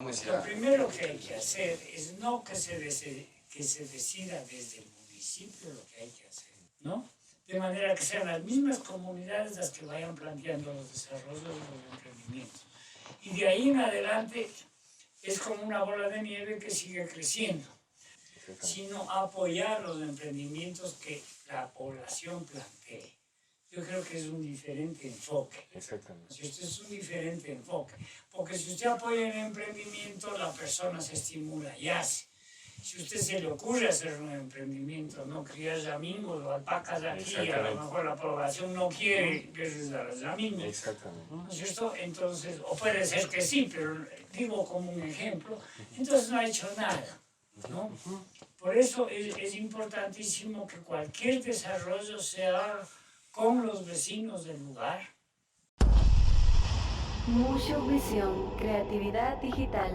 Lo primero que hay que hacer es no que se decida desde el municipio lo que hay que hacer, ¿no? De manera que sean las mismas comunidades las que vayan planteando los desarrollos de los emprendimientos. Y de ahí en adelante es como una bola de nieve que sigue creciendo, sino apoyar los emprendimientos que la población plantee. Yo creo que es un diferente enfoque. Exactamente. Si usted es un diferente enfoque, porque si usted apoya el emprendimiento, la persona se estimula y hace. Si usted se le ocurre hacer un emprendimiento, no criar lamingos o alpacas aquí, a lo mejor la población no quiere que se los lamingos. Exactamente. ¿No es cierto? Entonces, o puede ser que sí, pero digo como un ejemplo, entonces no ha hecho nada, ¿no? Por eso es importantísimo que cualquier desarrollo se haga con los vecinos del lugar. Mushu Visión, creatividad digital.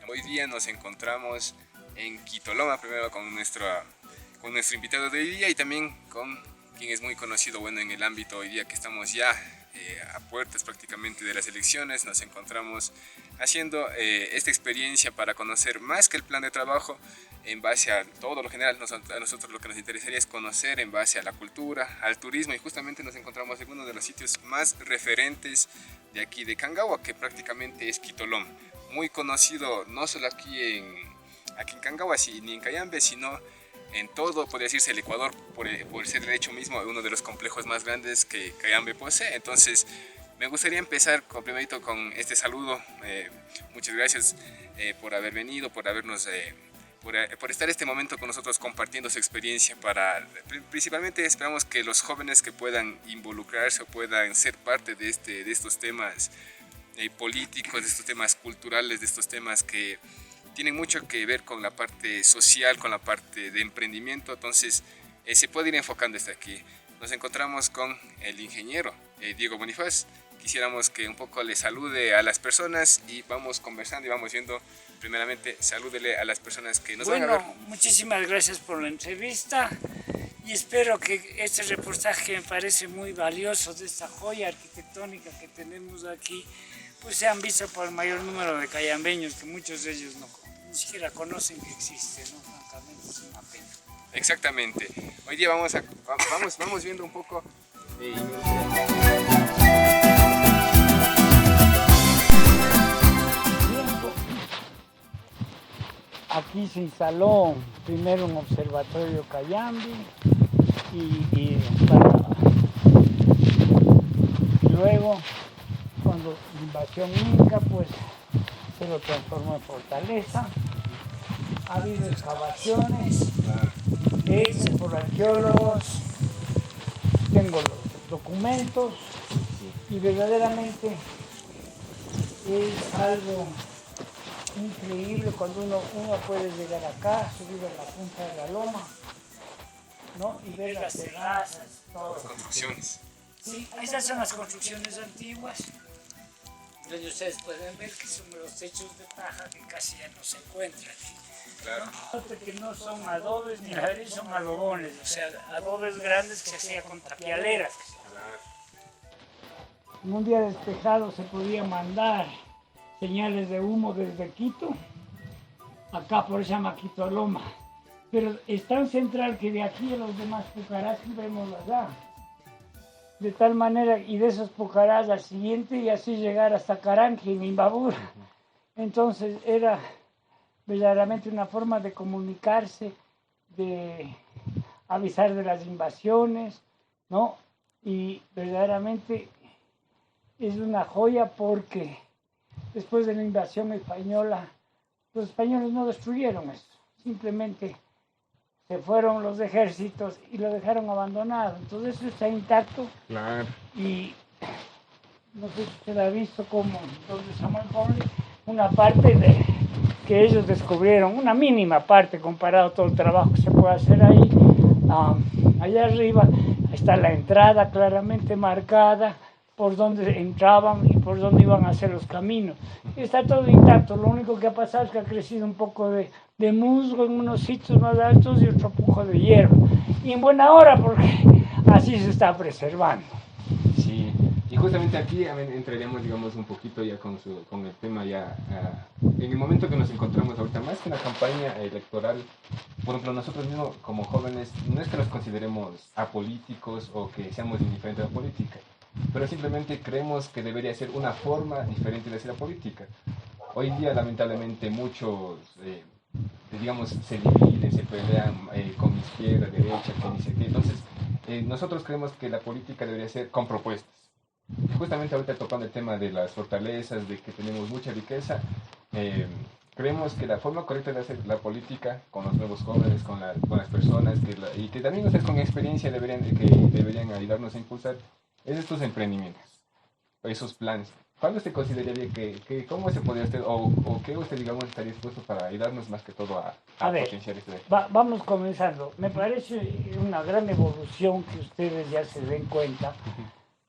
Hoy día nos encontramos en Quitoloma, primero con nuestro invitado de hoy día y también con quien es muy conocido en el ámbito hoy día que estamos ya a puertas prácticamente de las elecciones. Nos encontramos haciendo esta experiencia para conocer más que el plan de trabajo en base a todo lo general. A nosotros lo que nos interesaría es conocer en base a la cultura, al turismo, y justamente nos encontramos en uno de los sitios más referentes de aquí de Cangagua, que prácticamente es Quitoloma, muy conocido no solo aquí en Cangagua ni en Cayambe, sino en todo, podría decirse, el Ecuador, por ser de hecho mismo uno de los complejos más grandes que Cayambe posee. Entonces me gustaría empezar primerito con este saludo. Muchas gracias por haber venido, por estar este momento con nosotros compartiendo su experiencia. Principalmente esperamos que los jóvenes que puedan involucrarse o puedan ser parte de estos temas políticos, de estos temas culturales, de estos temas que tienen mucho que ver con la parte social, con la parte de emprendimiento. Entonces se puede ir enfocando hasta aquí. Nos encontramos con el ingeniero Diego Bonifaz. Quisiéramos que un poco le salude a las personas y vamos conversando y vamos viendo. Primeramente, salúdele a las personas que nos van a ver. Muchísimas gracias por la entrevista y espero que este reportaje, me parece muy valioso, de esta joya arquitectónica que tenemos aquí, pues sean vistos por el mayor número de cayambeños, que muchos de ellos ni siquiera conocen que existe, ¿no? Francamente es una pena. Exactamente. Hoy día vamos viendo un poco Aquí se instaló primero un observatorio Cayambe y luego, cuando la invasión inca, pues se lo transformó en fortaleza. Ha habido excavaciones hechas por arqueólogos, tengo los documentos y verdaderamente es algo increíble cuando uno puede llegar acá, subir a la punta de la loma, ¿no? Y ver las terrazas, todas las construcciones. Sí, estas son las construcciones antiguas. Donde ustedes pueden ver que son los techos de paja que casi ya no se encuentran. Claro. Que no son adobes ni ladrillos, son adobones, o sea, adobes grandes que se hacían con tapialeras. En un día despejado se podía mandar señales de humo desde Quito, acá por esa Quitoloma, pero es tan central que de aquí a los demás Pucarás vemos allá. de tal manera, y de esos Pucarás al siguiente, y así llegar hasta Caranqui, en Imbabura. Entonces era verdaderamente una forma de comunicarse, de avisar de las invasiones, ¿no? Y verdaderamente es una joya porque después de la invasión española, los españoles no destruyeron esto, simplemente se fueron los ejércitos y lo dejaron abandonado. Entonces eso está intacto. Claro. Y no sé si usted ha visto como donde Samuel Conley, una parte de que ellos descubrieron, una mínima parte comparado a todo el trabajo que se puede hacer ahí. Allá arriba está la entrada claramente marcada por donde entraban y por donde iban a hacer los caminos. Y está todo intacto, lo único que ha pasado es que ha crecido un poco de musgo en unos sitios más altos y otro poco de hierba. Y en buena hora porque así se está preservando. Sí, y justamente aquí entraríamos, digamos, un poquito ya con el tema ya, en el momento que nos encontramos ahorita, más que una campaña electoral, por ejemplo, nosotros mismos como jóvenes, no es que nos consideremos apolíticos o que seamos indiferentes a la política, pero simplemente creemos que debería ser una forma diferente de hacer la política. Hoy en día, lamentablemente, muchos, digamos, se dividen, se pelean con izquierda, derecha, con ni sé qué. Entonces, nosotros creemos que la política debería ser con propuestas. Justamente ahorita tocando el tema de las fortalezas, de que tenemos mucha riqueza, creemos que la forma correcta de hacer la política con los nuevos jóvenes, con las personas, y que también ustedes con experiencia deberían ayudarnos a impulsar, es estos emprendimientos, esos planes. ¿Cuándo usted consideraría cómo se podría hacer, o qué usted, digamos, estaría dispuesto para ayudarnos más que todo a potenciar esto? Vamos comenzando. Me parece una gran evolución que ustedes ya se den cuenta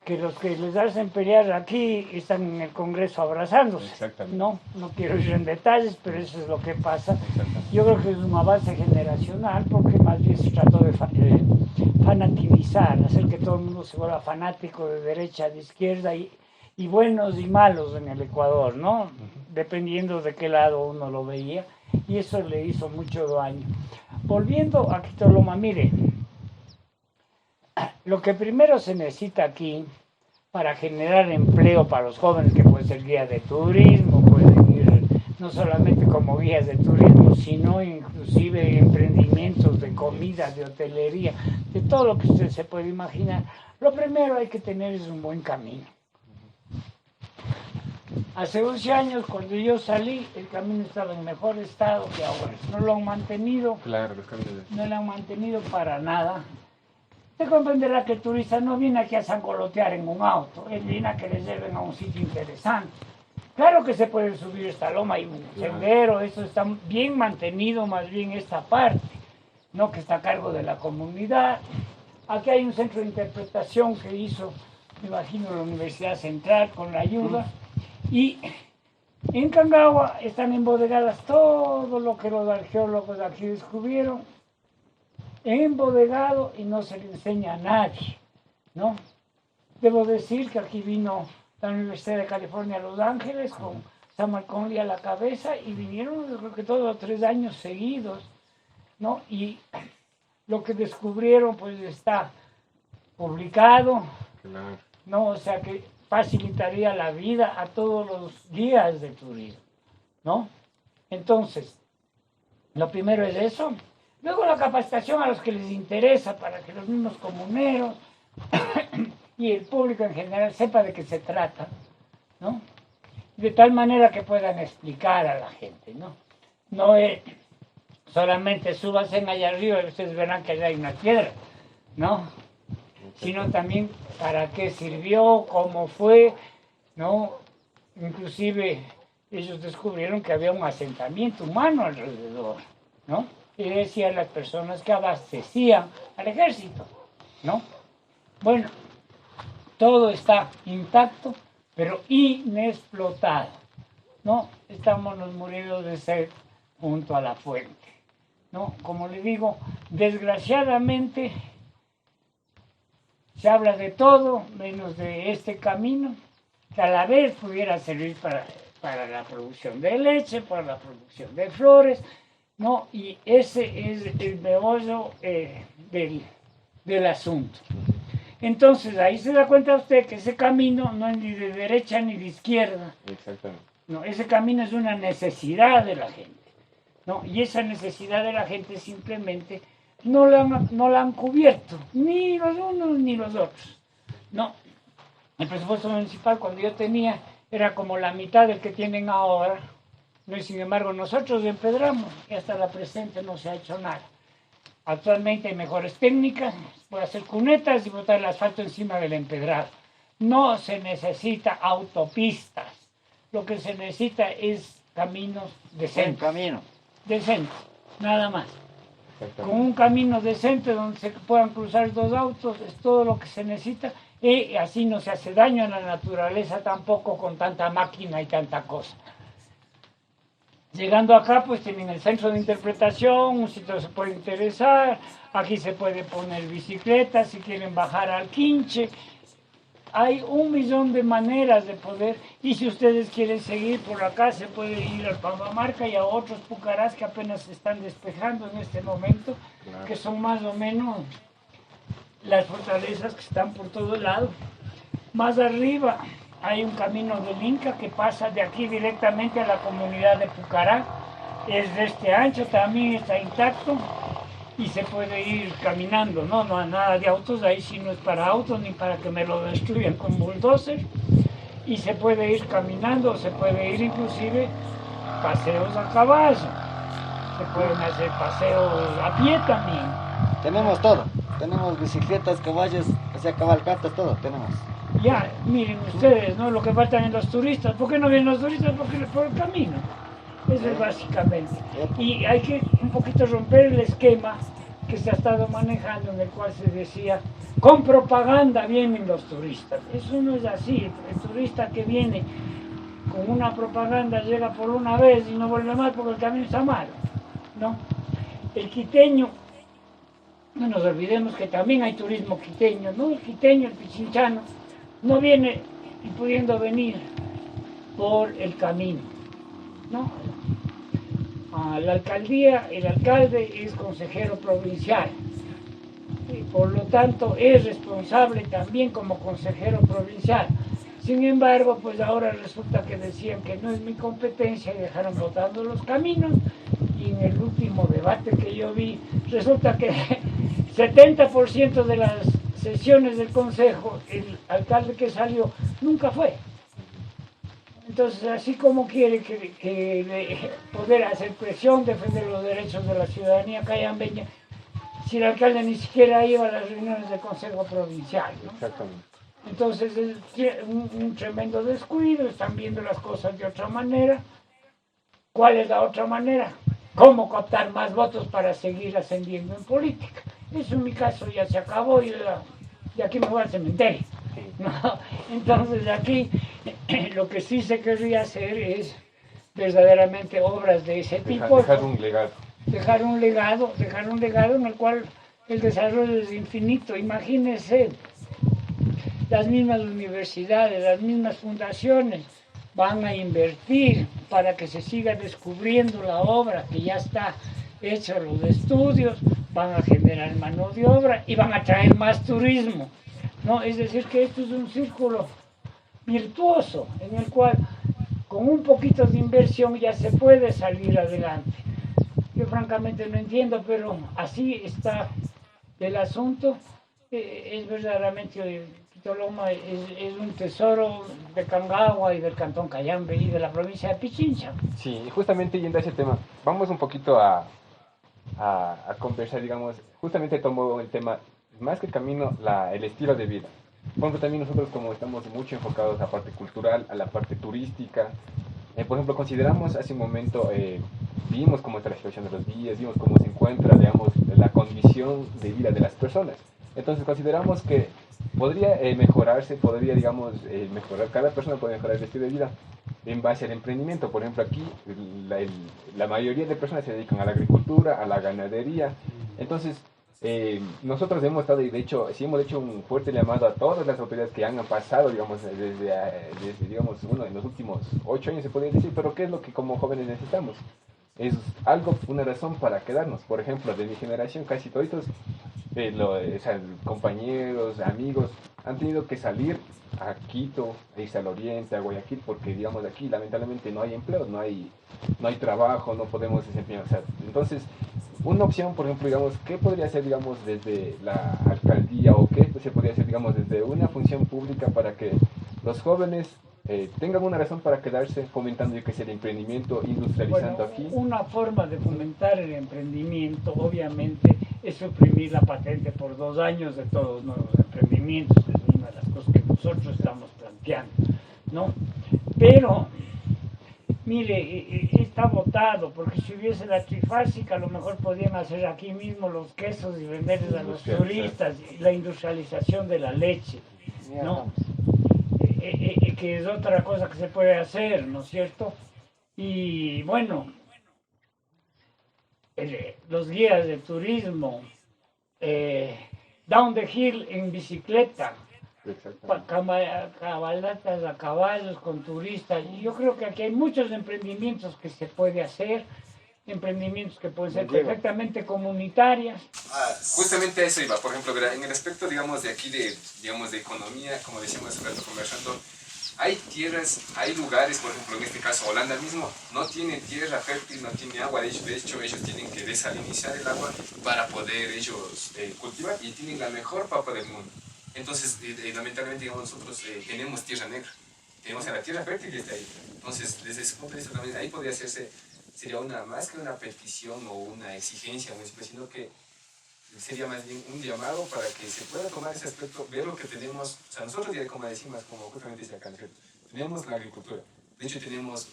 que los que les hacen pelear aquí están en el Congreso abrazándose. Exactamente. No quiero ir en detalles, pero eso es lo que pasa. Yo creo que es un avance generacional porque más bien se trató de fanativizar, hacer que todo el mundo se vuelva fanático de derecha, de izquierda y buenos y malos en el Ecuador, ¿no? Dependiendo de qué lado uno lo veía, y eso le hizo mucho daño. Volviendo a Quito Loma, mire, lo que primero se necesita aquí para generar empleo para los jóvenes, que puede ser guías de turismo, pueden ir no solamente como guías de turismo, sino inclusive emprendimientos de comida, de hotelería, de todo lo que usted se puede imaginar. Lo primero hay que tener es un buen camino. Hace 11 años, cuando yo salí, el camino estaba en mejor estado que ahora. No lo han mantenido. Claro, los caminos. No lo han mantenido para nada. Usted comprenderá que el turista no viene aquí a sangolotear en un auto. Él viene a que le lleven a un sitio interesante. Claro que se puede subir esta loma y un sendero. Eso está bien mantenido, más bien esta parte, ¿no? Que está a cargo de la comunidad. Aquí hay un centro de interpretación que hizo, me imagino, la Universidad Central con la ayuda. Y en Cangagua están embodegadas todo lo que los arqueólogos aquí descubrieron, embodegado, y no se le enseña a nadie, ¿no? Debo decir que aquí vino la Universidad de California a Los Ángeles con Samuel Conley a la cabeza y vinieron, yo creo que todos 3 años seguidos, ¿no? Y lo que descubrieron pues está publicado, ¿no? O sea que facilitaría la vida a todos los guías de turismo, ¿no? Entonces, lo primero es eso. Luego la capacitación a los que les interesa para que los mismos comuneros y el público en general sepa de qué se trata, ¿no? De tal manera que puedan explicar a la gente, ¿no? No es solamente súbanse allá arriba y ustedes verán que allá hay una piedra, ¿no? Sino también para qué sirvió, cómo fue, ¿no? Inclusive ellos descubrieron que había un asentamiento humano alrededor, ¿no? Y decían las personas que abastecían al ejército, ¿no? Bueno, todo está intacto, pero inexplotado, ¿no? Estamos muriendo de sed junto a la fuente, ¿no? Como le digo, desgraciadamente se habla de todo menos de este camino, que a la vez pudiera servir para la producción de leche, para la producción de flores, ¿no? Y ese es el meollo del asunto. Entonces ahí se da cuenta usted que ese camino no es ni de derecha ni de izquierda. Exactamente. No, ese camino es una necesidad de la gente, ¿no? Y esa necesidad de la gente simplemente no la han cubierto, ni los unos ni los otros, ¿no? El presupuesto municipal cuando yo tenía era como la mitad del que tienen ahora, ¿no? Y sin embargo nosotros empedramos y hasta la presente no se ha hecho nada. Actualmente hay mejores técnicas, se puede hacer cunetas y botar el asfalto encima del empedrado. No se necesita autopistas, lo que se necesita es caminos decentes. Un camino. Decentes, nada más. Con un camino decente donde se puedan cruzar dos autos es todo lo que se necesita y así no se hace daño a la naturaleza tampoco con tanta máquina y tanta cosa. Llegando acá pues tienen el centro de interpretación, un sitio se puede interesar, aquí se puede poner bicicleta si quieren bajar al Quinche. Hay 1.000.000 de maneras de poder, y si ustedes quieren seguir por acá, se puede ir al Pambamarca y a otros pucarás que apenas se están despejando en este momento, claro, que son más o menos las fortalezas que están por todo lado. Más arriba hay un camino del Inca que pasa de aquí directamente a la comunidad de Pucará, es de este ancho, también está intacto. Y se puede ir caminando, no hay nada de autos, ahí sí no es para autos ni para que me lo destruyan con bulldozer. Y se puede ir caminando, se puede ir inclusive paseos a caballo, se pueden hacer paseos a pie también. Tenemos todo, tenemos bicicletas, caballos, o sea, cabalgatas, todo tenemos. Ya, miren ustedes, ¿no? Lo que faltan en los turistas. ¿Por qué no vienen los turistas? Porque por el camino. Eso es básicamente. Y hay que un poquito romper el esquema que se ha estado manejando en el cual se decía, con propaganda vienen los turistas. Eso no es así. El turista que viene con una propaganda llega por una vez y no vuelve más porque el camino está malo, ¿no? El quiteño, no nos olvidemos que también hay turismo quiteño, ¿no? El quiteño, el pichinchano, no viene y pudiendo venir por el camino, ¿no? A la alcaldía, el alcalde es consejero provincial, y por lo tanto es responsable también como consejero provincial. Sin embargo, pues ahora resulta que decían que no es mi competencia y dejaron botando los caminos, y en el último debate que yo vi, resulta que 70% de las sesiones del consejo, el alcalde que salió nunca fue. Entonces, así como quiere poder hacer presión, defender los derechos de la ciudadanía cayambeña, si el alcalde ni siquiera iba a las reuniones del Consejo Provincial, ¿no? Exactamente. Entonces, es un tremendo descuido, están viendo las cosas de otra manera. ¿Cuál es la otra manera? ¿Cómo captar más votos para seguir ascendiendo en política? Eso en mi caso ya se acabó y de aquí me voy al cementerio, ¿no? Entonces, aquí lo que sí se querría hacer es verdaderamente obras de ese tipo. Dejar un legado. Dejar un legado en el cual el desarrollo es infinito. Imagínense, las mismas universidades, las mismas fundaciones van a invertir para que se siga descubriendo la obra que ya está hecha, los estudios, van a generar mano de obra y van a traer más turismo, ¿no? Es decir, que esto es un círculo virtuoso en el cual con un poquito de inversión ya se puede salir adelante. Yo francamente no entiendo, pero así está el asunto. Es verdaderamente, Quito-Loma es un tesoro de Cangagua y del Cantón Cayambe y de la provincia de Pichincha. Sí, justamente yendo a ese tema, vamos un poquito a conversar, digamos, justamente tomo el tema, más que el camino, el estilo de vida. Por ejemplo, también nosotros como estamos mucho enfocados a la parte cultural, a la parte turística, por ejemplo, consideramos hace un momento, vimos cómo está la situación de los días, vimos cómo se encuentra, digamos, la condición de vida de las personas. Entonces consideramos que podría mejorarse, podría, digamos, mejorar, cada persona puede mejorar el estilo de vida en base al emprendimiento. Por ejemplo, aquí la mayoría de personas se dedican a la agricultura, a la ganadería. Entonces, nosotros hemos estado, y de hecho, sí hemos hecho un fuerte llamado a todas las autoridades que han pasado, digamos, desde digamos, en los últimos 8 años se podría decir, pero ¿qué es lo que como jóvenes necesitamos? Es algo, una razón para quedarnos. Por ejemplo, de mi generación, casi todos o sea, compañeros, amigos, han tenido que salir a Quito, a irse al oriente, a Guayaquil, porque digamos aquí lamentablemente no hay empleo, no hay trabajo, no podemos desempeñar. O sea, entonces, una opción, por ejemplo, digamos, ¿qué podría ser, digamos, desde la alcaldía o qué se podría hacer, digamos, desde una función pública para que los jóvenes tengan una razón para quedarse fomentando, yo que sé, el emprendimiento, industrializando Bueno, aquí? una forma de fomentar el emprendimiento, obviamente, es suprimir la patente por 2 años de todos los nuevos emprendimientos, es una de las cosas que nosotros estamos planteando, ¿no? Pero, mire, está votado, porque si hubiese la trifásica, a lo mejor podían hacer aquí mismo los quesos y venderles a los turistas, y la industrialización de la leche, ¿no? Que es otra cosa que se puede hacer, ¿no es cierto? Y bueno, los guías de turismo, down the hill en bicicleta, cabalgatas a caballos con turistas. Y yo creo que aquí hay muchos emprendimientos que se puede hacer, emprendimientos que pueden ser perfectamente comunitarias. Justamente a eso iba, por ejemplo, en el aspecto, digamos, de aquí, digamos, de economía, como decíamos hace rato conversando, hay tierras, hay lugares, por ejemplo, en este caso Holanda mismo, no tiene tierra fértil, no tiene agua, de hecho ellos tienen que desalinizar el agua para poder ellos cultivar y tienen la mejor papa del mundo. Entonces, lamentablemente, digamos, nosotros tenemos tierra negra, tenemos a la tierra fértil y está ahí. Entonces, desde ese punto de vista también, ahí podría hacerse, sería más que una petición o una exigencia, sino que sería más bien un llamado para que se pueda tomar ese aspecto, ver lo que tenemos. O sea, nosotros, como decimos, como justamente dice acá, tenemos la agricultura. De hecho, tenemos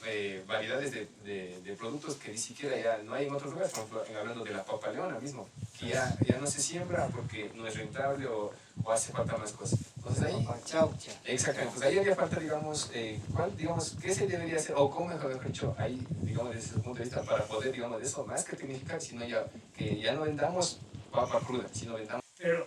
variedades de productos que ni siquiera ya no hay en otros lugares, por ejemplo, hablando de la papa leona mismo, que ya no se siembra porque no es rentable o hace falta más cosas. Entonces ahí, exactamente, pues ahí haría falta, digamos, qué se debería hacer, o cómo mejor dicho, ahí, digamos, desde ese punto de vista, para poder, digamos, de eso, más que tecnificar, sino que ya no vendamos papa cruda, sino vendamos. Pero,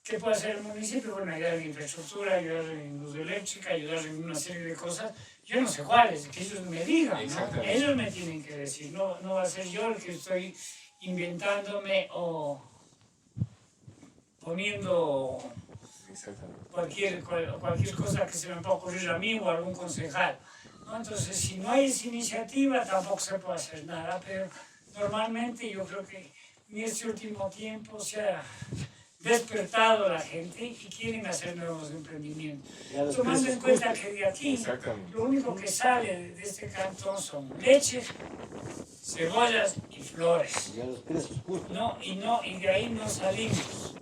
¿qué puede hacer el municipio? Bueno, ayudar en infraestructura, ayudar en industria eléctrica, ayudar en una serie de cosas. Yo no sé cuáles, que ellos me digan, ¿no? Ellos me tienen que decir, no va a ser yo el que estoy inventándome o poniendo cualquier cosa que se me pueda ocurrir a mí o a algún concejal, ¿no? Entonces, si no hay esa iniciativa, tampoco se puede hacer nada, pero normalmente yo creo que en este último tiempo se ha despertado la gente y quieren hacer nuevos emprendimientos. Tomando en cuenta que de aquí lo único que sale de este cantón son leches, cebollas y flores. ¿No? Y de ahí no salimos.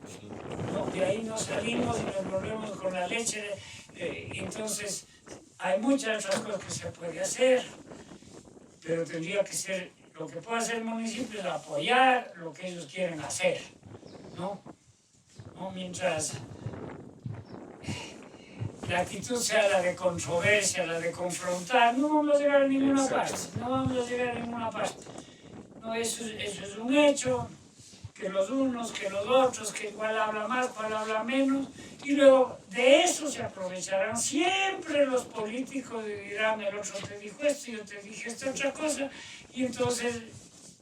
¿No? De ahí no salimos y nos volvemos con la leche. Entonces, hay muchas otras cosas que se puede hacer, pero tendría que ser, lo que puede hacer el municipio es apoyar lo que ellos quieren hacer, ¿no? Mientras la actitud sea la de controversia, la de confrontar, no vamos a llegar a ninguna parte, No, eso es un hecho, que los unos, que los otros, que cuál habla más, cuál habla menos, y luego de eso se aprovecharán siempre los políticos y dirán, el otro te dijo esto, yo te dije esta otra cosa, y entonces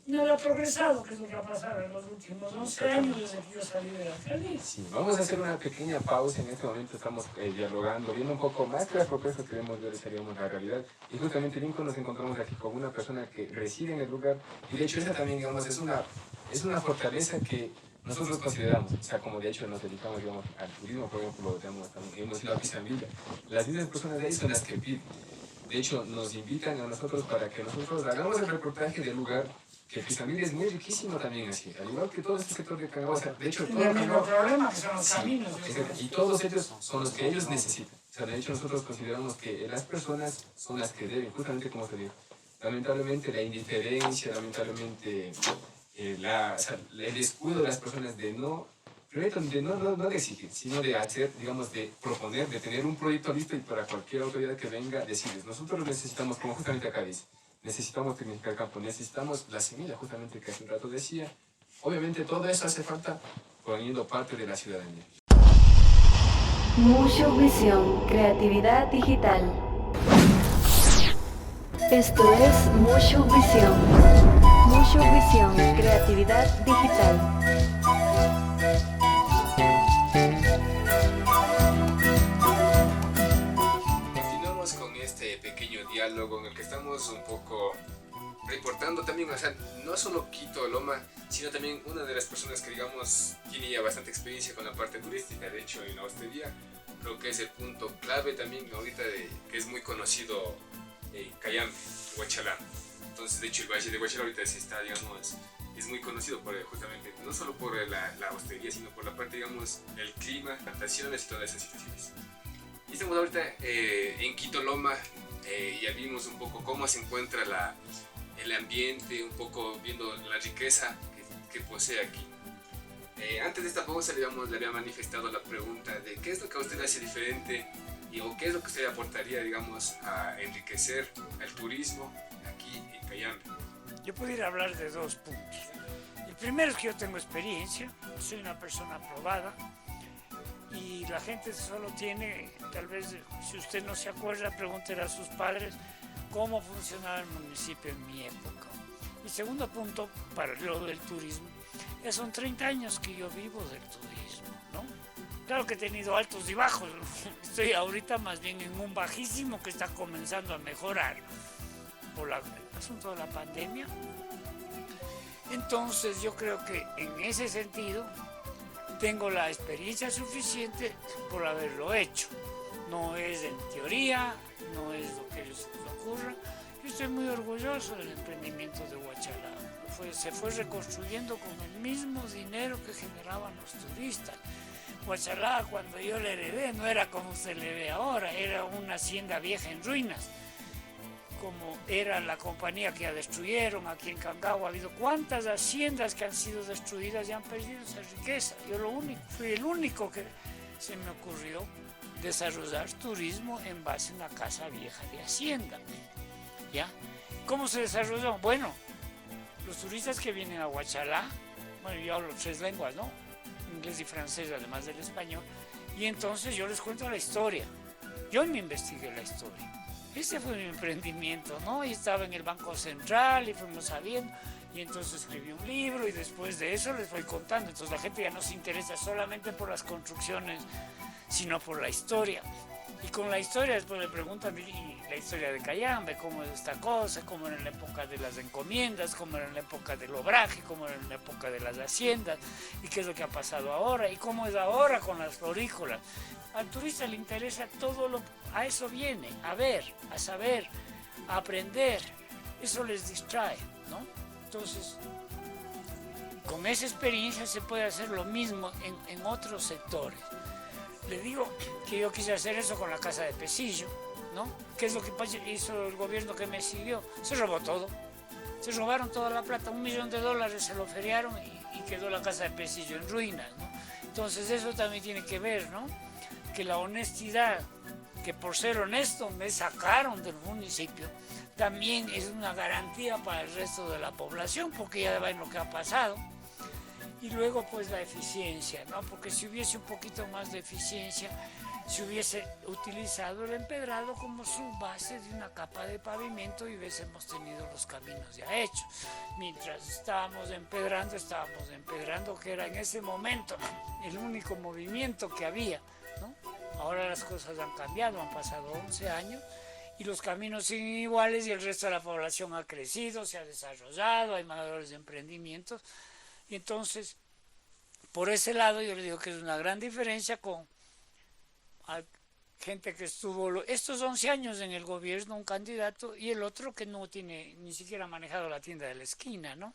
nada ha progresado, que es lo que ha pasado en los últimos 11 años desde que yo salí de la alcaldía. Sí, vamos a hacer una pequeña pausa. En este momento estamos dialogando, viendo un poco más que las propuestas que queremos ver, seríamos la realidad. Y justamente en Lincoln nos encontramos aquí con una persona que reside en el lugar. Y de hecho esa también, digamos, es una fortaleza que nosotros consideramos. O sea, como de hecho nos dedicamos, digamos, al turismo, por ejemplo, digamos, hemos ido a Pisambilla. Las mismas personas de ahí son las que piden. De hecho, nos invitan a nosotros para que nosotros hagamos el reportaje del lugar. Que Pisambilla es muy riquísimo también así, al igual que todo este sector de Cangaba. O sea, de hecho, todo el mismo problema que son los caminos. Y todos ellos son los que ellos necesitan. O sea, de hecho, nosotros consideramos que las personas son las que deben, justamente como te digo. Lamentablemente, la indiferencia, lamentablemente, el descuido de las personas de no de exigir, sino de hacer, digamos, de proponer, de tener un proyecto listo y para cualquier autoridad que venga, decirles, nosotros necesitamos, como justamente acá dice, necesitamos tecnificar el campo, necesitamos la semilla, justamente que hace un rato decía. Obviamente todo eso hace falta poniendo parte de la ciudadanía. Mushu Visión, creatividad digital. Esto es Mushu Visión. Mushu Visión, creatividad digital. diálogo en el que estamos un poco reportando también, o sea, no solo Quito, Loma, sino también una de las personas que, digamos, tiene ya bastante experiencia con la parte turística. De hecho, en la hostería creo que es el punto clave también ahorita que es muy conocido Cayambe, Huachalá. Entonces, de hecho, el Valle de Huachalá ahorita sí está, digamos, es muy conocido justamente, no solo por la hostería, sino por la parte, digamos, el clima, plantaciones y todas esas situaciones. Y estamos ahorita en Quito, Loma, ya vimos un poco cómo se encuentra el ambiente, un poco viendo la riqueza que posee aquí. Antes de esta pausa le había manifestado la pregunta de qué es lo que a usted le hace diferente o qué es lo que usted aportaría, digamos, a enriquecer el turismo aquí en Cayambe. Yo pudiera hablar de dos puntos. El primero es que yo tengo experiencia, soy una persona aprobada y la gente solo tiene, tal vez si usted no se acuerda, pregúntele a sus padres cómo funcionaba el municipio en mi época. Y segundo punto, para lo del turismo, ya son 30 años que yo vivo del turismo, ¿no? Claro que he tenido altos y bajos, estoy ahorita más bien en un bajísimo que está comenzando a mejorar por el asunto de la pandemia. Entonces yo creo que en ese sentido tengo la experiencia suficiente por haberlo hecho. No es en teoría, no es lo que se les ocurra. Yo estoy muy orgulloso del emprendimiento de Huachalá. Se fue reconstruyendo con el mismo dinero que generaban los turistas. Huachalá, cuando yo le heredé, no era como se le ve ahora, era una hacienda vieja en ruinas, como era la compañía que ya destruyeron aquí en Cangagua. Ha habido cuántas haciendas que han sido destruidas y han perdido esa riqueza. Yo fui el único que se me ocurrió desarrollar turismo en base a una casa vieja de hacienda. ¿Ya? ¿Cómo se desarrolló? Bueno, los turistas que vienen a Huachalá, bueno, yo hablo 3 lenguas, ¿no? Inglés y francés, además del español, y entonces yo les cuento la historia. Yo me investigué la historia. Ese fue mi emprendimiento, ¿no? Y estaba en el Banco Central y fuimos sabiendo, y entonces escribí un libro y después de eso les voy contando. Entonces la gente ya no se interesa solamente por las construcciones, sino por la historia. Y con la historia después le preguntan la historia de Cayambe, cómo es esta cosa, cómo era en la época de las encomiendas, cómo era en la época del obraje, cómo era en la época de las haciendas, y qué es lo que ha pasado ahora, y cómo es ahora con las florícolas. Al turista le interesa a eso viene, a ver, a saber, a aprender, eso les distrae, ¿no? Entonces, con esa experiencia se puede hacer lo mismo en otros sectores. Le digo que yo quise hacer eso con la casa de Pesillo, ¿no? ¿Qué es lo que hizo el gobierno que me siguió? Se robó todo. Se robaron toda la plata, $1 millón se lo feriaron y quedó la casa de Pesillo en ruinas, ¿no? Entonces eso también tiene que ver, ¿no? Que la honestidad, que por ser honesto me sacaron del municipio, también es una garantía para el resto de la población, porque ya ven lo que ha pasado. Y luego pues la eficiencia, ¿no? Porque si hubiese un poquito más de eficiencia, se hubiese utilizado el empedrado como su base de una capa de pavimento y hubiésemos tenido los caminos ya hechos. Mientras estábamos empedrando, que era en ese momento el único movimiento que había, ¿no? Ahora las cosas han cambiado, han pasado 11 años y los caminos siguen iguales y el resto de la población ha crecido, se ha desarrollado, hay mayores emprendimientos. Y entonces, por ese lado yo le digo que es una gran diferencia con gente que estuvo estos 11 años en el gobierno, un candidato, y el otro que no tiene ni siquiera manejado la tienda de la esquina, ¿no?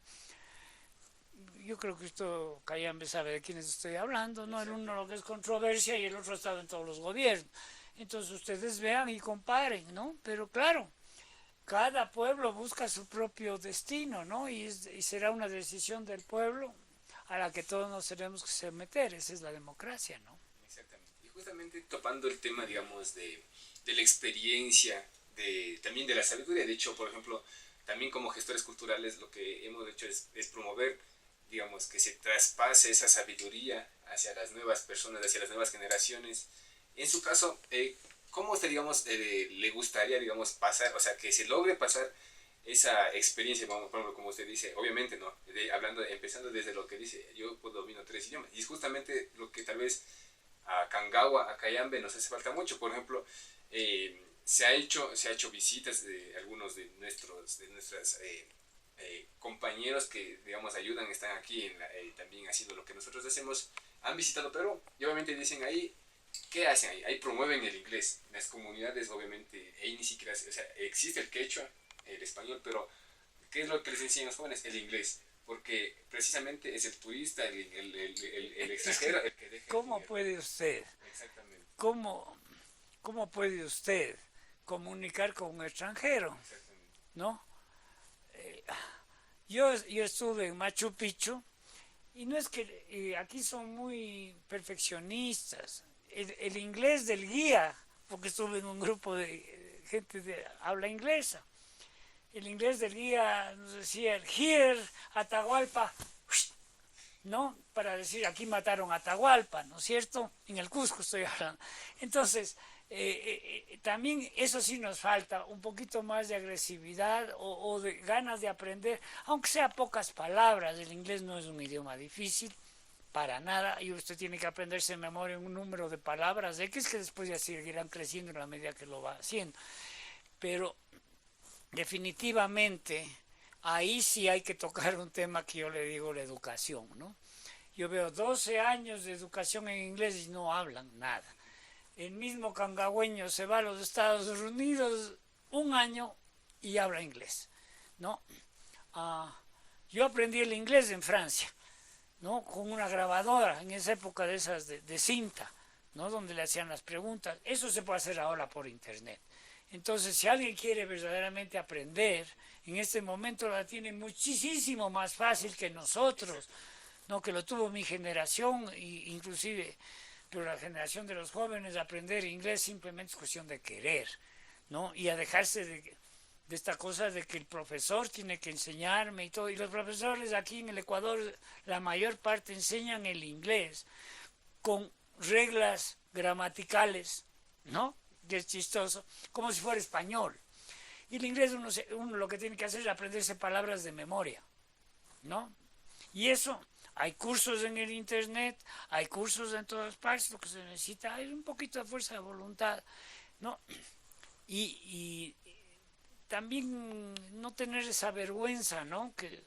Yo creo que esto, Cayambe sabe de quiénes estoy hablando, ¿no? El uno lo que es controversia y el otro ha estado en todos los gobiernos. Entonces ustedes vean y comparen, ¿no? Pero claro, cada pueblo busca su propio destino, ¿no? Y será una decisión del pueblo a la que todos nos tenemos que someter. Esa es la democracia, ¿no? Exactamente. Y justamente topando el tema, digamos, de la experiencia, también de la sabiduría. De hecho, por ejemplo, también como gestores culturales lo que hemos hecho es promover, digamos, que se traspase esa sabiduría hacia las nuevas personas, hacia las nuevas generaciones. En su caso, ¿cómo usted, digamos, le gustaría, digamos, pasar, o sea, que se logre pasar esa experiencia, por ejemplo, como usted dice, obviamente, ¿no? Empezando desde lo que dice, yo domino 3 idiomas, y es justamente lo que tal vez a Cangagua, a Cayambe nos hace falta mucho. Por ejemplo, se ha hecho visitas de algunos de nuestras compañeros que, digamos, ayudan, están aquí también haciendo lo que nosotros hacemos, han visitado Perú y obviamente dicen ahí, ¿qué hacen ahí? Ahí promueven el inglés. Las comunidades, obviamente, ahí ni siquiera, o sea, existe el quechua, el español, pero ¿qué es lo que les enseñan a los jóvenes? El inglés. Porque precisamente es el turista, el extranjero, el que deja. ¿Cómo puede usted? Exactamente. ¿Cómo puede usted comunicar con un extranjero? Exactamente. ¿No? Yo estuve en Machu Picchu y no es que aquí son muy perfeccionistas. El inglés del guía, porque estuve en un grupo de gente de habla inglesa, el inglés del guía nos decía, here, Atahualpa, ¿no? Para decir, aquí mataron a Atahualpa, ¿no es cierto? En el Cusco estoy hablando. Entonces, también eso sí nos falta, un poquito más de agresividad o de ganas de aprender, aunque sea pocas palabras. El inglés no es un idioma difícil, para nada, y usted tiene que aprenderse de memoria un número de palabras X que después ya seguirán creciendo en la medida que lo va haciendo. Pero definitivamente ahí sí hay que tocar un tema que yo le digo, la educación, ¿no? Yo veo 12 años de educación en inglés y no hablan nada. El mismo cangagüeño se va a los Estados Unidos un año y habla inglés, ¿no? Yo aprendí el inglés en Francia, ¿no? Con una grabadora, en esa época de esas de cinta, ¿no? Donde le hacían las preguntas. Eso se puede hacer ahora por internet. Entonces, si alguien quiere verdaderamente aprender, en este momento la tiene muchísimo más fácil que nosotros, ¿no? Que lo tuvo mi generación, inclusive, pero la generación de los jóvenes, aprender inglés simplemente es cuestión de querer, ¿no? Y a dejarse de esta cosa de que el profesor tiene que enseñarme y todo. Y los profesores aquí en el Ecuador, la mayor parte enseñan el inglés con reglas gramaticales, ¿no? Que es chistoso, como si fuera español. Y el inglés uno lo que tiene que hacer es aprenderse palabras de memoria, ¿no? Y eso, hay cursos en el internet, hay cursos en todas partes, lo que se necesita es un poquito de fuerza de voluntad, ¿no? Y también no tener esa vergüenza, ¿no? Que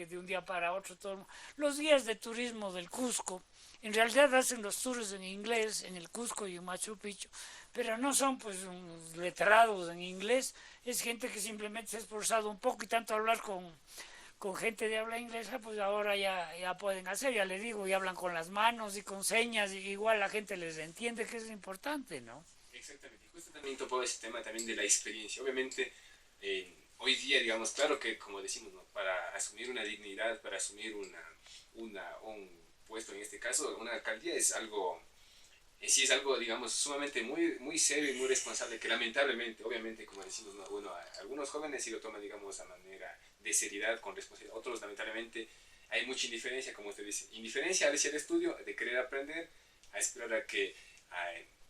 de un día para otro todo. Los guías de turismo del Cusco en realidad hacen los tours en inglés en el Cusco y en Machu Picchu, pero no son pues letrados en inglés, es gente que simplemente se ha esforzado un poco y tanto hablar con gente de habla inglesa, pues ahora ya pueden hacer, ya le digo, y hablan con las manos y con señas, y igual la gente les entiende, que es importante, ¿no? Exactamente, y justo también topó ese tema también de la experiencia. Obviamente, hoy día, digamos, claro que, como decimos, ¿no? Para asumir una dignidad, para asumir un puesto, en este caso, una alcaldía, es algo, sí es algo, digamos, sumamente muy serio y muy responsable, que lamentablemente, obviamente, como decimos, ¿no? Bueno, algunos jóvenes sí lo toman, digamos, a manera de seriedad, con responsabilidad. Otros, lamentablemente, hay mucha indiferencia, como usted dice. Indiferencia hacia el estudio, de querer aprender, a esperar a que...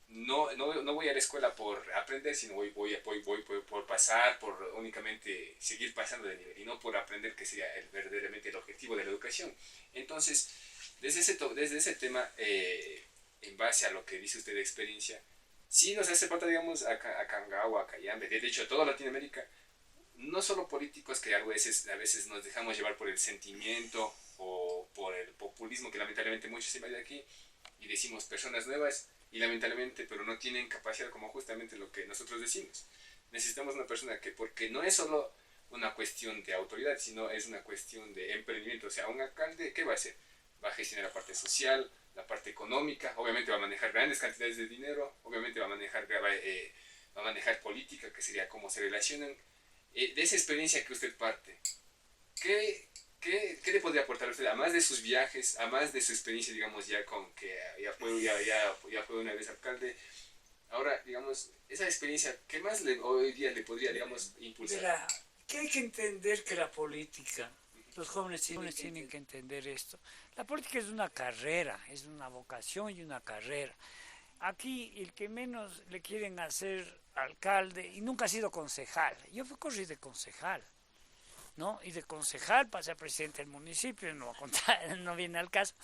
no voy a la escuela por aprender, sino voy por pasar, por únicamente seguir pasando de nivel, y no por aprender, que sería verdaderamente el objetivo de la educación. Entonces, desde ese tema, en base a lo que dice usted de experiencia, sí nos hace falta, digamos, a Cangagua, a Cayambe, de hecho a toda Latinoamérica, no solo políticos que a veces nos dejamos llevar por el sentimiento o por el populismo, que lamentablemente muchos se van de aquí, y decimos personas nuevas, y lamentablemente, pero no tienen capacidad, como justamente lo que nosotros decimos. Necesitamos una persona que, porque no es solo una cuestión de autoridad, sino es una cuestión de emprendimiento. O sea, un alcalde, ¿qué va a hacer? Va a gestionar la parte social, la parte económica, obviamente va a manejar grandes cantidades de dinero, obviamente va a manejar política, que sería cómo se relacionan. De esa experiencia que usted parte, ¿qué le podría aportar a usted, a más de sus viajes, a más de su experiencia, digamos, ya con que ya fue una vez alcalde? Ahora, digamos, esa experiencia, ¿qué más hoy día le podría, digamos, impulsar? Que hay que entender que la política, los jóvenes tienen que entender esto. La política es una carrera, es una vocación y una carrera. Aquí el que menos le quieren hacer alcalde, y nunca ha sido concejal. Yo corrí de concejal, ¿no? Y de concejal pasé a presidente del municipio, no, no viene al caso.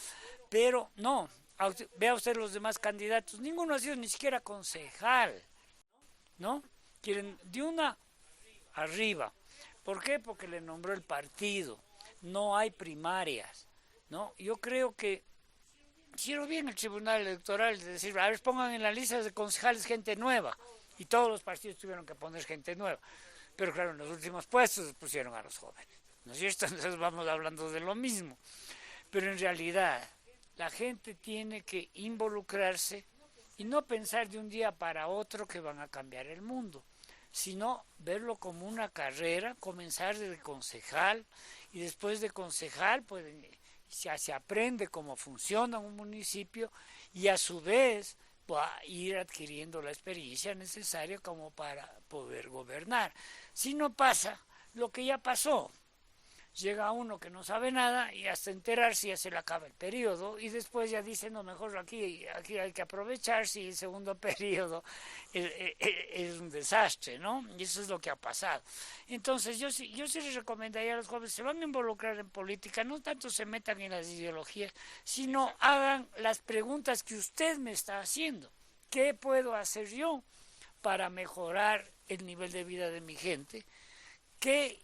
Pero no, vea usted los demás candidatos, ninguno ha sido ni siquiera concejal. ¿no? Quieren de una arriba. ¿Por qué? Porque le nombró el partido. No hay primarias, ¿no? Yo creo que hicieron bien el Tribunal Electoral de decir, a ver, pongan en la lista de concejales gente nueva. Y todos los partidos tuvieron que poner gente nueva. Pero claro, en los últimos puestos pusieron a los jóvenes, ¿no es cierto? Entonces vamos hablando de lo mismo. Pero en realidad, la gente tiene que involucrarse y no pensar de un día para otro que van a cambiar el mundo, sino verlo como una carrera, comenzar de concejal y después de concejal se aprende cómo funciona un municipio y a su vez va a ir adquiriendo la experiencia necesaria como para poder gobernar. Si no pasa lo que ya pasó, llega uno que no sabe nada y hasta enterarse ya se le acaba el periodo y después ya dice, no, mejor aquí hay que aprovechar si el segundo periodo es un desastre, ¿no? Y eso es lo que ha pasado. Entonces yo sí les recomendaría a los jóvenes, se van a involucrar en política, no tanto se metan en las ideologías, sino hagan las preguntas que usted me está haciendo. ¿Qué puedo hacer yo para mejorar el nivel de vida de mi gente? ¿Qué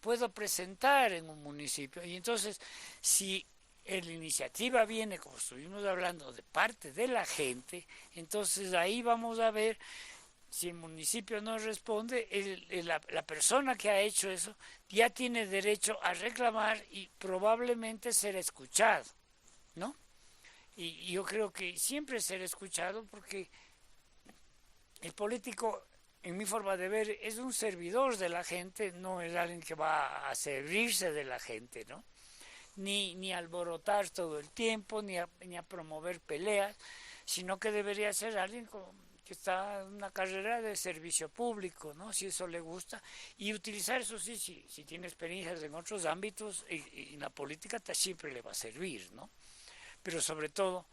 puedo presentar en un municipio? Y entonces, si la iniciativa viene, como estuvimos hablando, de parte de la gente, entonces ahí vamos a ver si el municipio no responde, la persona que ha hecho eso ya tiene derecho a reclamar y probablemente ser escuchado, ¿no? Y yo creo que siempre ser escuchado porque el político, en mi forma de ver, es un servidor de la gente, no es alguien que va a servirse de la gente, ¿no? Ni alborotar todo el tiempo, ni a promover peleas, sino que debería ser alguien que está en una carrera de servicio público, ¿no? Si eso le gusta, y utilizar eso sí, si tiene experiencias en otros ámbitos, y la política siempre le va a servir, ¿no? Pero sobre todo,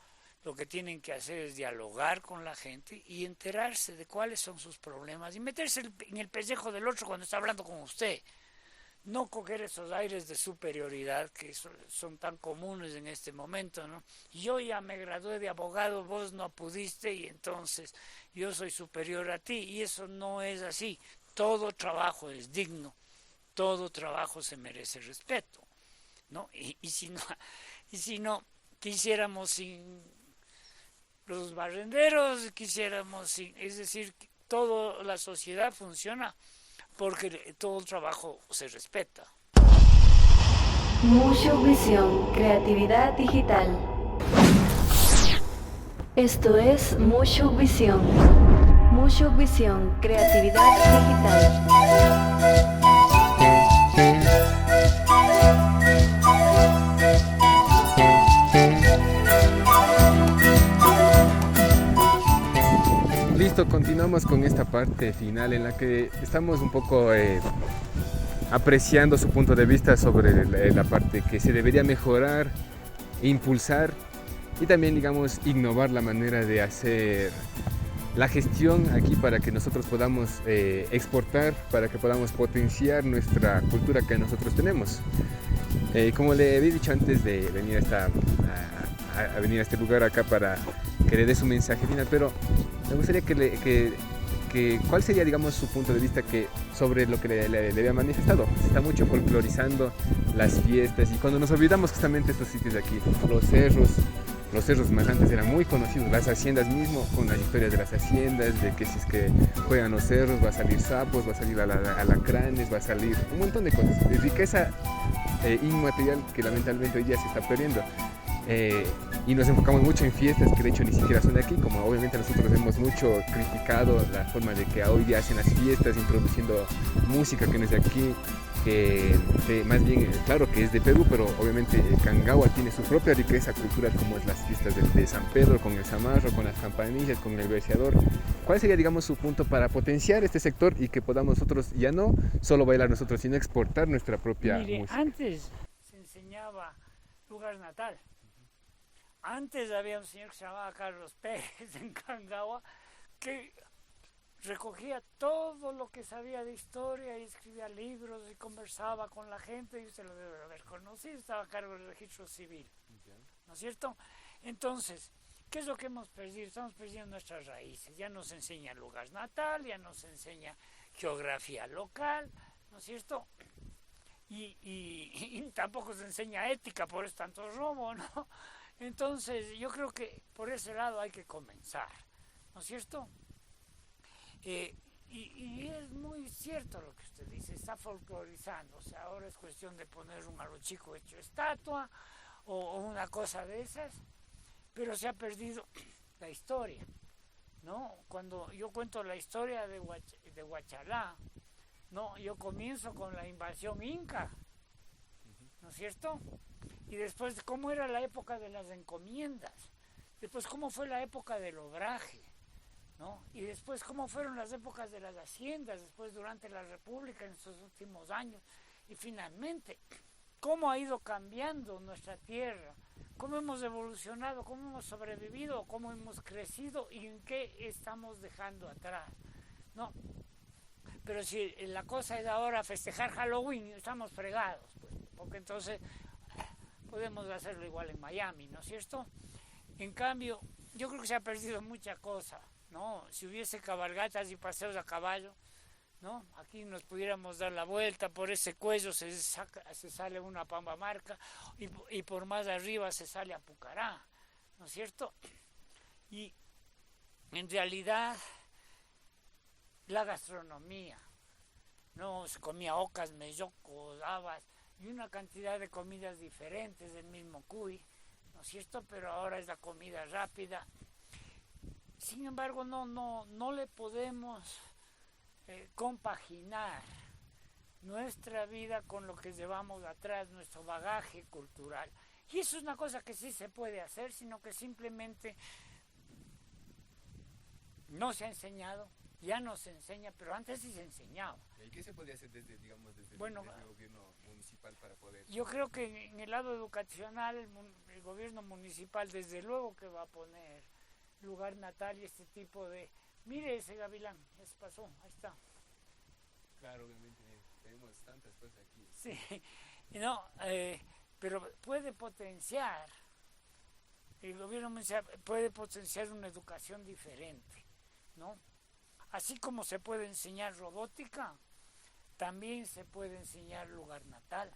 lo que tienen que hacer es dialogar con la gente y enterarse de cuáles son sus problemas y meterse en el pellejo del otro cuando está hablando con usted. No coger esos aires de superioridad que son tan comunes en este momento, ¿no? Yo ya me gradué de abogado, vos no pudiste y entonces yo soy superior a ti, y eso no es así. Todo trabajo es digno, todo trabajo se merece respeto, ¿no? Y si no quisiéramos sin los barrenderos, quisiéramos sin, es decir, toda la sociedad funciona porque todo el trabajo se respeta. Mushu Visión, creatividad digital. Esto es Mushu Visión. Mushu Visión, creatividad digital. Listo, continuamos con esta parte final en la que estamos un poco apreciando su punto de vista sobre la parte que se debería mejorar, impulsar y también, digamos, innovar la manera de hacer la gestión aquí para que nosotros podamos exportar, para que podamos potenciar nuestra cultura que nosotros tenemos. Como le había dicho antes de venir a venir a este lugar acá para que le dé su mensaje final, pero me gustaría que ¿cuál sería, digamos, su punto de vista sobre lo que le había manifestado? Se está mucho folclorizando las fiestas y cuando nos olvidamos justamente estos sitios de aquí, los cerros más antes eran muy conocidos, las haciendas mismo, con las historias de las haciendas, de que si es que juegan los cerros va a salir sapos, va a salir alacranes, va a salir un montón de cosas, de riqueza inmaterial que lamentablemente hoy día se está perdiendo. Y nos enfocamos mucho en fiestas que de hecho ni siquiera son de aquí, como obviamente nosotros hemos mucho criticado la forma de que hoy día hacen las fiestas introduciendo música que no es de aquí, que más bien, claro que es de Perú, pero obviamente Cangagua tiene su propia riqueza cultural, como es las fiestas de San Pedro, con el zamarro, con las campanillas, con el verseador. ¿Cuál sería, digamos, su punto para potenciar este sector y que podamos nosotros ya no solo bailar nosotros, sino exportar nuestra propia música? Antes se enseñaba lugar natal. Antes había un señor que se llamaba Carlos Pérez en Cangagua que recogía todo lo que sabía de historia y escribía libros y conversaba con la gente, y usted lo debe haber conocido, estaba a cargo del registro civil, ¿no es cierto? Entonces, ¿Qué es lo que hemos perdido? Estamos perdiendo nuestras raíces. Ya nos enseña lugar natal, ya nos enseña geografía local, ¿no es cierto? Y tampoco se enseña ética, por eso tanto robo, ¿no? Entonces, yo creo que por ese lado hay que comenzar, ¿no es cierto? Y es muy cierto lo que usted dice, está folclorizando, o sea, ahora es cuestión de poner un arochico hecho estatua o una cosa de esas, pero se ha perdido la historia, ¿no? Cuando yo cuento la historia de Huachalá, ¿no? Yo comienzo con la invasión inca, ¿no es cierto? Y después cómo era la época de las encomiendas, después cómo fue la época del obraje, ¿no? Y después cómo fueron las épocas de las haciendas, después durante la República en estos últimos años, y finalmente cómo ha ido cambiando nuestra tierra, cómo hemos evolucionado, cómo hemos sobrevivido, cómo hemos crecido y en qué estamos dejando atrás, ¿no? Pero si la cosa es ahora festejar Halloween, estamos fregados, pues, porque entonces podemos hacerlo igual en Miami, ¿no es cierto? En cambio, yo creo que se ha perdido mucha cosa, ¿no? Si hubiese cabalgatas y paseos a caballo, ¿no? Aquí nos pudiéramos dar la vuelta, por ese cuello se sale una Pambamarca y por más arriba se sale a Pucará, ¿no es cierto? Y en realidad la gastronomía, ¿no? Se comía ocas, mellocos, habas y una cantidad de comidas diferentes del mismo cuy, ¿no es cierto? Pero ahora es la comida rápida. Sin embargo, no le podemos compaginar nuestra vida con lo que llevamos atrás, nuestro bagaje cultural. Y eso es una cosa que sí se puede hacer, sino que simplemente no se ha enseñado, ya no se enseña, pero antes sí se enseñaba. ¿Y qué se podría hacer desde el gobierno municipal para poder...? Yo creo que en el lado educacional el gobierno municipal desde luego que va a poner lugar natal y este tipo de... Mire ese gavilán, ya se pasó, ahí está. Claro, obviamente, tenemos tantas cosas aquí. Sí, no, pero puede potenciar, el gobierno municipal puede potenciar una educación diferente, ¿no? Así como se puede enseñar robótica, también se puede enseñar lugar natal,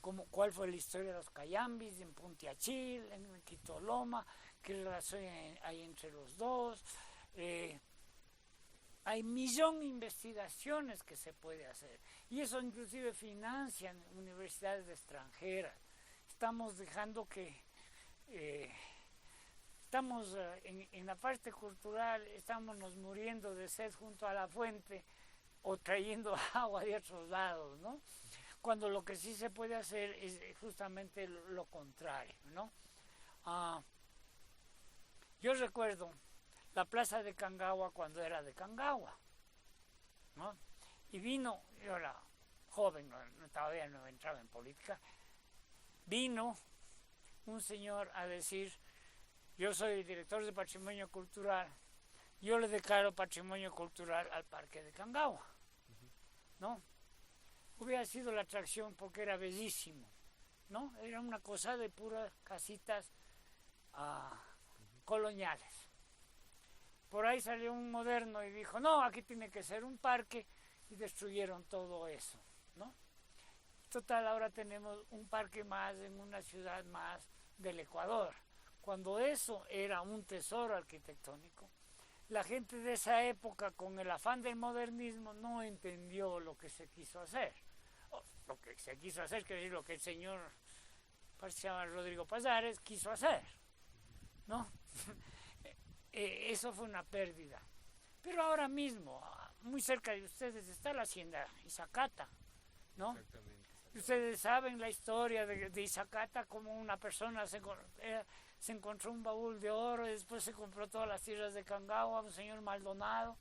como cuál fue la historia de los cayambis en Puntiachil, en Quitoloma, qué relación hay entre los dos. Hay millón de investigaciones que se puede hacer y eso inclusive financian universidades extranjeras. Estamos dejando que estamos en la parte cultural, estamos nos muriendo de sed junto a la fuente o trayendo agua de otros lados, ¿no? Cuando lo que sí se puede hacer es justamente lo contrario, ¿no? Yo recuerdo la plaza de Cangagua cuando era de Cangagua, ¿no? Y vino, yo era joven, todavía no entraba en política, vino un señor a decir, yo soy director de patrimonio cultural, yo le declaro patrimonio cultural al parque de Cangagua, ¿no? Hubiera sido la atracción porque era bellísimo, ¿no? Era una cosa de puras casitas coloniales. Por ahí salió un moderno y dijo, no, aquí tiene que ser un parque, y destruyeron todo eso, ¿no? Total, ahora tenemos un parque más en una ciudad más del Ecuador, cuando eso era un tesoro arquitectónico. La gente de esa época, con el afán del modernismo, no entendió lo que se quiso hacer. Lo que se quiso hacer, que es lo que el señor, parece que se llama Rodrigo Pazares, quiso hacer, ¿no? Eso fue una pérdida. Pero ahora mismo, muy cerca de ustedes, está la hacienda Izacata, ¿no? Exactamente. Ustedes saben la historia de Izacata, como una persona se encontró un baúl de oro y después se compró todas las tierras de Cangagua, un señor Maldonado,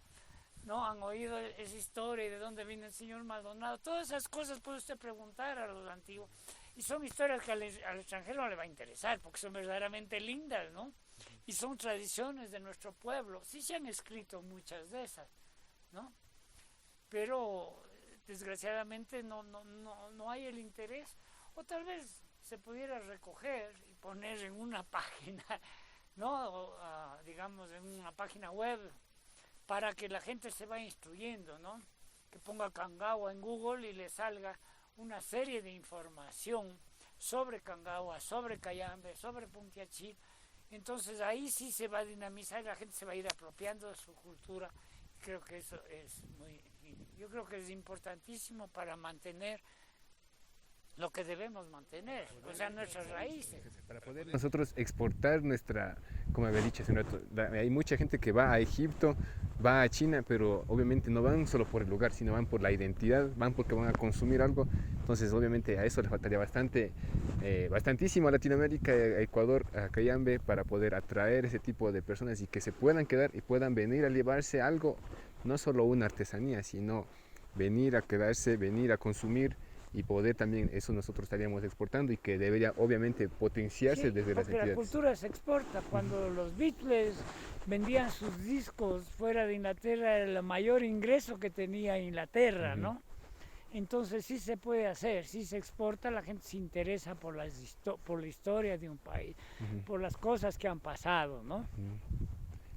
¿no? Han oído esa historia y de dónde viene el señor Maldonado. Todas esas cosas puede usted preguntar a los antiguos. Y son historias que al extranjero no le va a interesar, porque son verdaderamente lindas, ¿no? Y son tradiciones de nuestro pueblo. Sí se han escrito muchas de esas, ¿no? Pero desgraciadamente no hay el interés. O tal vez se pudiera recoger y poner en una página ¿no? Digamos, en una página web, para que la gente se vaya instruyendo, ¿no? Que ponga Kangawa en Google y le salga una serie de información sobre Kangawa, sobre Cayambe, sobre Puntiachí. Entonces ahí sí se va a dinamizar y la gente se va a ir apropiando de su cultura. Creo que eso es yo creo que es importantísimo para mantener lo que debemos mantener, o sea, nuestras raíces. Para poder nosotros exportar nuestra, como había dicho hace un rato, hay mucha gente que va a Egipto, va a China, pero obviamente no van solo por el lugar, sino van por la identidad, van porque van a consumir algo. Entonces obviamente a eso le faltaría bastantísimo a Latinoamérica, a Ecuador, a Cayambe, para poder atraer ese tipo de personas y que se puedan quedar y puedan venir a llevarse algo, no solo una artesanía, sino venir a quedarse, venir a consumir y poder también, eso nosotros estaríamos exportando y que debería obviamente potenciarse desde las entidades. La cultura se exporta. Cuando los Beatles vendían sus discos fuera de Inglaterra, era el mayor ingreso que tenía Inglaterra, ¿no? Entonces sí se puede hacer, sí se exporta, la gente se interesa por la historia de un país, por las cosas que han pasado, ¿no?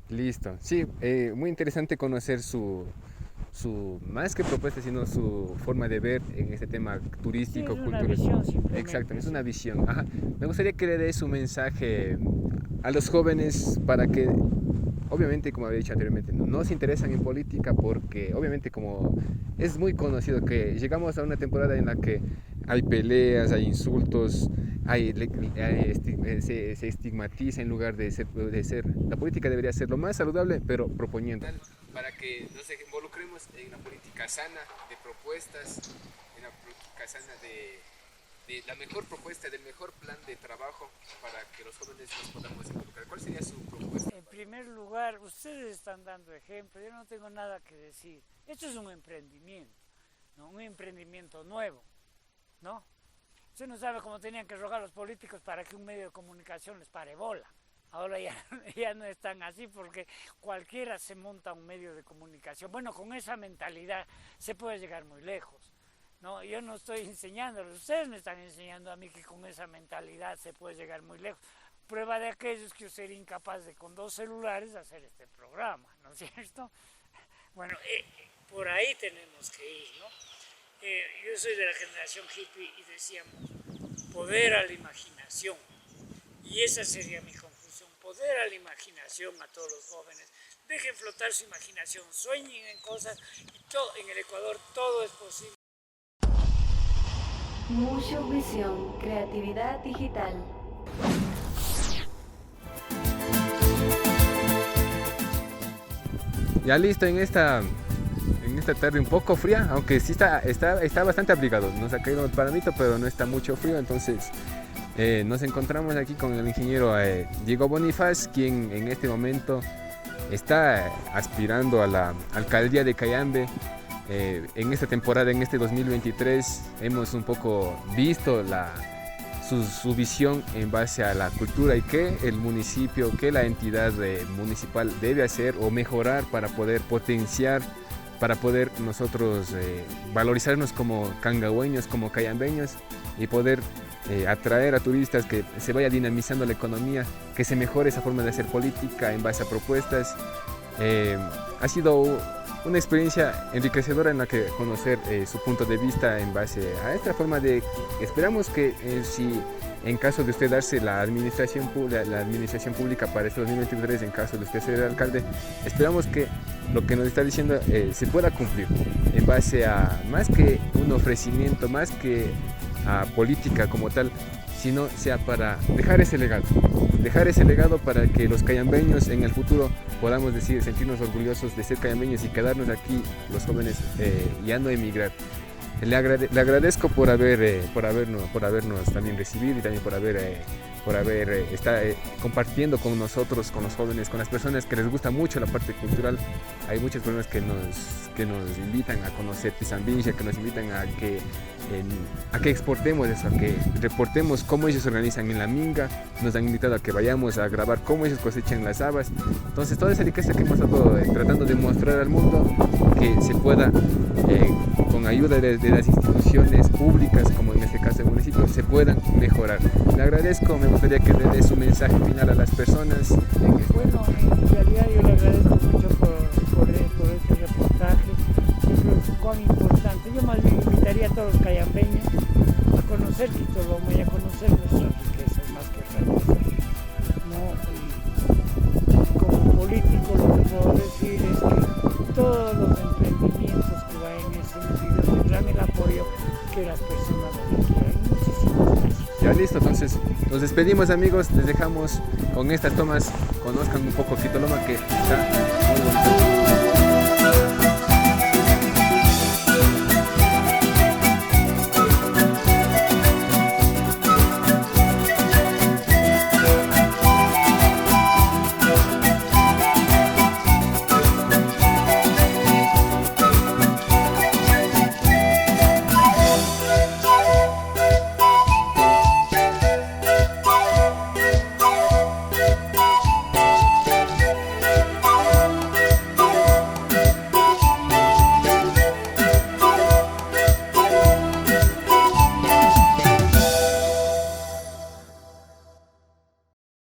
Listo, sí, muy interesante conocer su más que propuesta, sino su forma de ver en este tema turístico, sí, cultural. Una visión simplemente. Exacto, es una visión. Ajá. Me gustaría que le dé su mensaje a los jóvenes para que, obviamente, como había dicho anteriormente, no se interesan en política porque, obviamente, como es muy conocido que llegamos a una temporada en la que hay peleas, hay insultos, se estigmatiza en lugar de ser. La política debería ser lo más saludable, pero proponiendo. Para que nos involucremos en una política sana de propuestas, en una política sana de la mejor propuesta, del mejor plan de trabajo para que los jóvenes nos podamos involucrar. ¿Cuál sería su propuesta? En primer lugar, ustedes están dando ejemplo, yo no tengo nada que decir. Esto es un emprendimiento, ¿no? Un emprendimiento nuevo, ¿no? Usted no sabe cómo tenían que rogar los políticos para que un medio de comunicación les pare bola. Ahora ya no están así porque cualquiera se monta un medio de comunicación. Bueno, con esa mentalidad se puede llegar muy lejos, ¿no? Yo no estoy enseñándoles, ustedes me están enseñando a mí que con esa mentalidad se puede llegar muy lejos. Prueba de aquello es que yo sería incapaz de con 2 celulares hacer este programa, ¿no es cierto? Bueno, por ahí tenemos que ir, ¿no? Yo soy de la generación hippie y decíamos poder a la imaginación, y esa sería mi conclusión. Poder a la imaginación a todos los jóvenes, dejen flotar su imaginación, sueñen en cosas y en el Ecuador todo es posible. Mushu Visión, creatividad digital. Ya listo en esta tarde un poco fría, aunque sí está bastante abrigado. Nos ha caído el paramito, pero no está mucho frío, entonces nos encontramos aquí con el ingeniero Diego Bonifaz, quien en este momento está aspirando a la alcaldía de Cayambe. En esta temporada, en este 2023, hemos un poco visto su visión en base a la cultura y qué el municipio, qué la entidad municipal debe hacer o mejorar para poder potenciar, para poder nosotros valorizarnos como cangagüeños, como cayambeños y poder atraer a turistas, que se vaya dinamizando la economía, que se mejore esa forma de hacer política en base a propuestas. Ha sido una experiencia enriquecedora en la que conocer su punto de vista en base a esta forma de... Esperamos que si en caso de usted darse la administración pública para este 2023, en caso de usted ser el alcalde, esperamos que lo que nos está diciendo se pueda cumplir en base a más que un ofrecimiento, más que a política como tal, sino sea para dejar ese legado para que los cayambeños en el futuro podamos sentirnos orgullosos de ser cayambeños y quedarnos aquí, los jóvenes, ya no emigrar. Le agradezco por habernos también recibido y también por haber estado compartiendo con nosotros, con los jóvenes, con las personas que les gusta mucho la parte cultural. Hay muchas personas que nos invitan a conocer Pisambincha, que nos invitan a que exportemos eso, a que reportemos cómo ellos se organizan en la minga. Nos han invitado a que vayamos a grabar cómo ellos cosechan las habas. Entonces toda esa riqueza que hemos estado tratando de mostrar al mundo, que se pueda, con ayuda de las instituciones públicas, como en este caso el municipio, municipios se puedan mejorar. Le agradezco, me gustaría que le dé su mensaje final a las personas. Bueno, en realidad yo le agradezco mucho por este reportaje. Yo creo que es cuán importante. Yo más bien invitaría a todos los cayambeños a conocer Quitoloma y a conocer nuestras riquezas más que otra cosa, ¿no? Y como político lo que puedo decir es que todos los emprendimientos que vayan en ese sentido tendrán el apoyo que las personas requieran. Muchísimas gracias. Ya listo, entonces nos despedimos, amigos, les dejamos con estas tomas, conozcan un poco Quitoloma, que está muy bonito.